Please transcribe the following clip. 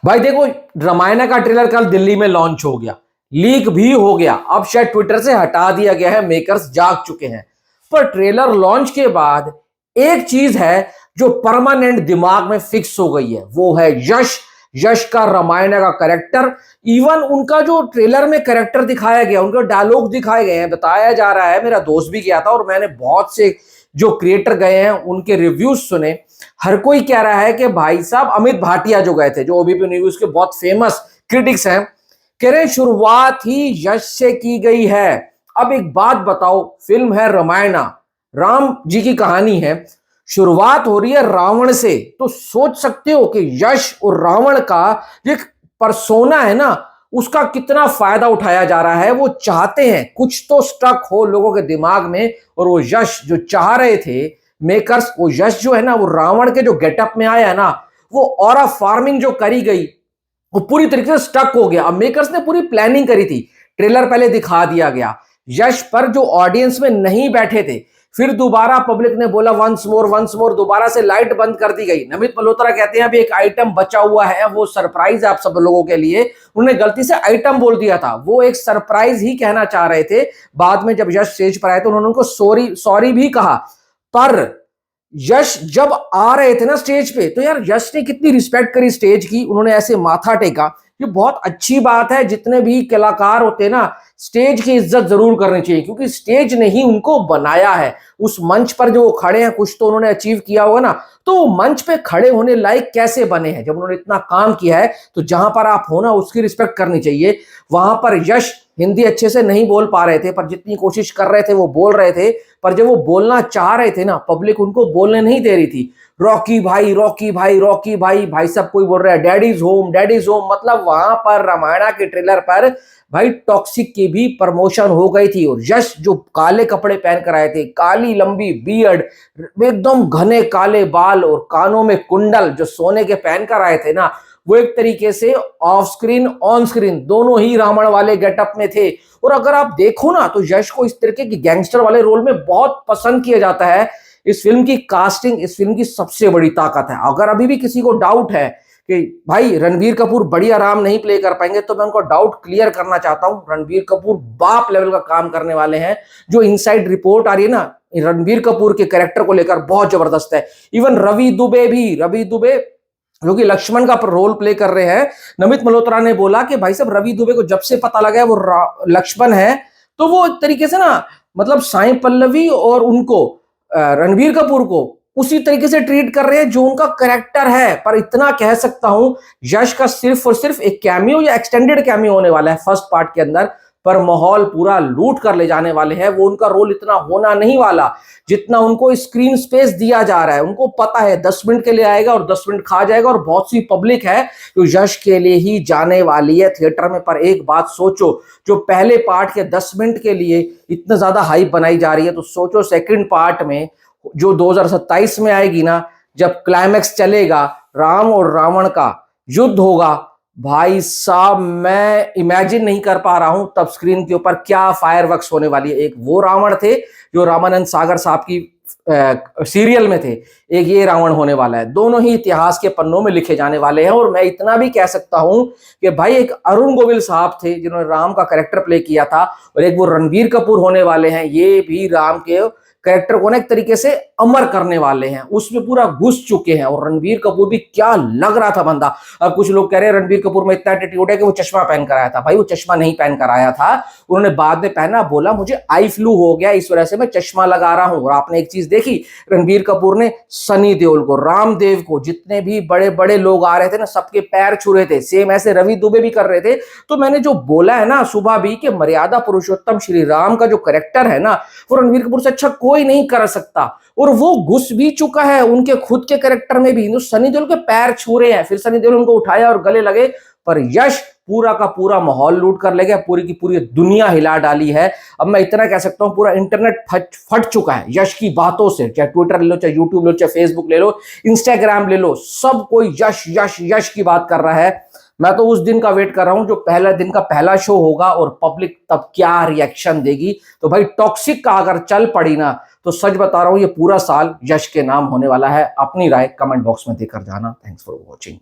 भाई देखो, रामायण का ट्रेलर कल दिल्ली में लॉन्च हो गया, लीक भी हो गया। अब शायद ट्विटर से हटा दिया गया है, मेकर्स जाग चुके हैं। पर ट्रेलर लॉन्च के बाद एक चीज है जो परमानेंट दिमाग में फिक्स हो गई है, वो है यश। यश का रामायण का कैरेक्टर, इवन उनका जो ट्रेलर में कैरेक्टर दिखाया गया, उनके डायलॉग दिखाए गए हैं, बताया जा रहा है। मेरा दोस्त भी गया था और मैंने बहुत से जो क्रिएटर गए हैं उनके रिव्यूज सुने। हर कोई कह रहा है कि भाई साहब, अमित भाटिया जो गए थे, जो ओबीपी न्यूज के बहुत फेमस क्रिटिक्स हैं, कह रहे हैं शुरुआत ही यश से की गई है। अब एक बात बताओ, फिल्म है रामायण, राम जी की कहानी है, शुरुआत हो रही है रावण से, तो सोच सकते हो कि यश और रावण का जो परसोना है ना, उसका कितना फायदा उठाया जा रहा है। वो चाहते हैं कुछ तो स्टक हो लोगों के दिमाग में, और वो यश जो चाह रहे थे मेकर्स, वो यश जो है ना, वो रावण के जो गेटअप में आया है ना, वो ऑरा फार्मिंग जो करी गई, वो पूरी तरीके से स्टक हो गया। अब मेकर्स ने पूरी प्लानिंग करी थी, ट्रेलर पहले दिखा दिया गया, यश पर जो ऑडियंस में नहीं बैठे थे, फिर दोबारा पब्लिक ने बोला वंस मोर, दोबारा से लाइट बंद कर दी गई। नमित मल्होत्रा कहते हैं अभी एक आइटम बचा हुआ है, वो सरप्राइज है आप सब लोगों के लिए। उन्होंने गलती से आइटम बोल दिया था, वो एक सरप्राइज ही कहना चाह रहे थे। बाद में जब यश स्टेज पर आए तो उन्होंने उनको सॉरी भी कहा। पर यश जब आ रहे थे ना स्टेज पे, तो यार यश ने कितनी रिस्पेक्ट करी स्टेज की, उन्होंने ऐसे माथा टेका। ये बहुत अच्छी बात है, जितने भी कलाकार होते हैं ना, स्टेज की इज्जत जरूर करनी चाहिए, क्योंकि स्टेज ने ही उनको बनाया है। उस मंच पर जो वो खड़े हैं, कुछ तो उन्होंने अचीव किया होगा ना, तो वो मंच पे खड़े होने लायक कैसे बने हैं जब उन्होंने इतना काम किया है। तो जहां पर आप हो ना, उसकी रिस्पेक्ट करनी चाहिए। वहां पर यश हिंदी अच्छे से नहीं बोल पा रहे थे, पर जितनी कोशिश कर रहे थे वो बोल रहे थे। पर जब वो बोलना चाह रहे थे ना, पब्लिक उनको बोलने नहीं दे रही थी। रॉकी भाई, रॉकी भाई, रॉकी भाई, भाई सब कोई बोल रहा है डैडीज होम, डैडीज होम। मतलब वहां पर रामायण के ट्रेलर पर भाई टॉक्सिक की भी प्रमोशन हो गई थी। और यश जो काले कपड़े पहन कर आए थे, काली लंबी बियर्ड, एकदम घने काले बाल और कानों में कुंडल जो सोने के पहन कर आए थे ना, वो एक तरीके से ऑफ स्क्रीन ऑन स्क्रीन दोनों ही रावण वाले गेटअप में थे। और अगर आप देखो ना, तो यश को इस तरीके की गैंगस्टर वाले रोल में बहुत पसंद किया जाता है। इस फिल्म की कास्टिंग इस फिल्म की सबसे बड़ी ताकत है। अगर अभी भी किसी को डाउट है कि भाई रणबीर कपूर बढ़िया राम नहीं प्ले कर पाएंगे, तो मैं उनको डाउट क्लियर करना चाहता हूं। रणबीर कपूर बाप लेवल का काम करने वाले हैं। जो इनसाइड रिपोर्ट आ रही है ना, रणबीर कपूर के कैरेक्टर को लेकर बहुत जबरदस्त है। इवन रवि दुबे जो कि लक्ष्मण का रोल प्ले कर रहे हैं, नमित मल्होत्रा ने बोला कि भाई साहब, रवि दुबे को जब से पता लगा है वो लक्ष्मण है, तो वो एक तरीके से ना, मतलब साई पल्लवी और उनको रणबीर कपूर को उसी तरीके से ट्रीट कर रहे हैं जो उनका कैरेक्टर है। पर इतना कह सकता हूं, यश का सिर्फ और सिर्फ एक कैमियो या एक्सटेंडेड कैमियो होने वाला है फर्स्ट पार्ट के अंदर, पर माहौल पूरा लूट कर ले जाने वाले हैं। वो उनका रोल इतना होना नहीं वाला जितना उनको स्क्रीन स्पेस दिया जा रहा है। उनको पता है 10 मिनट के लिए आएगा और 10 मिनट खा जाएगा, और बहुत सी पब्लिक है जो यश के लिए ही जाने वाली है थिएटर में। पर एक बात सोचो, जो पहले पार्ट के 10 मिनट के लिए इतना ज्यादा हाइप बनाई जा रही है, तो सोचो सेकंड पार्ट में जो 2027 में आएगी ना, जब क्लाइमैक्स चलेगा, राम और रावण का युद्ध होगा, भाई साहब मैं इमेजिन नहीं कर पा रहा हूं तब स्क्रीन के ऊपर क्या फायरवर्क्स होने वाली है। एक वो रावण थे जो रामानंद सागर साहब की सीरियल में थे, एक ये रावण होने वाला है। दोनों ही इतिहास के पन्नों में लिखे जाने वाले हैं। और मैं इतना भी कह सकता हूं कि भाई एक अरुण गोविल साहब थे जिन्होंने राम का कैरेक्टर प्ले किया था, और एक वो रणबीर कपूर होने वाले हैं, ये भी राम के कैरेक्टर को ना एक तरीके से अमर करने वाले हैं, उसमें पूरा घुस चुके हैं। और रणबीर कपूर भी क्या लग रहा था बंदा। अब कुछ लोग कह रहे हैं रणबीर कपूर में इतना एटीट्यूड है कि वो चश्मा पहन कर आया था। भाई वो चश्मा नहीं पहन कर आया था, उन्होंने बाद में पहना, बोला मुझे आई फ्लू हो गया, इस वजह से मैं चश्मा लगा रहा हूं। और आपने एक चीज देखी, रणबीर कपूर ने सनी देओल को, रामदेव को, जितने भी बड़े बड़े लोग आ रहे थे ना, सबके पैर छू रहे थे। सेम ऐसे रवि दुबे भी कर रहे थे। तो मैंने जो बोला है ना सुबह भी, कि मर्यादा पुरुषोत्तम श्री राम का जो कैरेक्टर है ना, वो रणबीर कपूर से अच्छा कोई नहीं कर सकता। और वो घुस भी चुका है उनके खुद के कैरेक्टर में भी। सनी देओल के पैर छू रहे हैं, फिर सनी देओल उनको उठाया और गले लगे। पर यश पूरा का पूरा माहौल लूट कर ले गया, पूरी की पूरी दुनिया हिला डाली है। अब मैं इतना कह सकता हूं, पूरा इंटरनेट फट चुका है यश की बातों से। चाहे ट्विटर ले लो, चाहे यूट्यूब ले लो, चाहे फेसबुक ले लो, इंस्टाग्राम ले लो, सब कोई यश यश यश की बात कर रहा है। मैं तो उस दिन का वेट कर रहा हूं जो पहला दिन का पहला शो होगा और पब्लिक तब क्या रिएक्शन देगी। तो भाई टॉक्सिक का अगर चल पड़ी ना, तो सच बता रहा हूं ये पूरा साल यश के नाम होने वाला है। अपनी राय कमेंट बॉक्स में देकर जाना। Thanks for watching.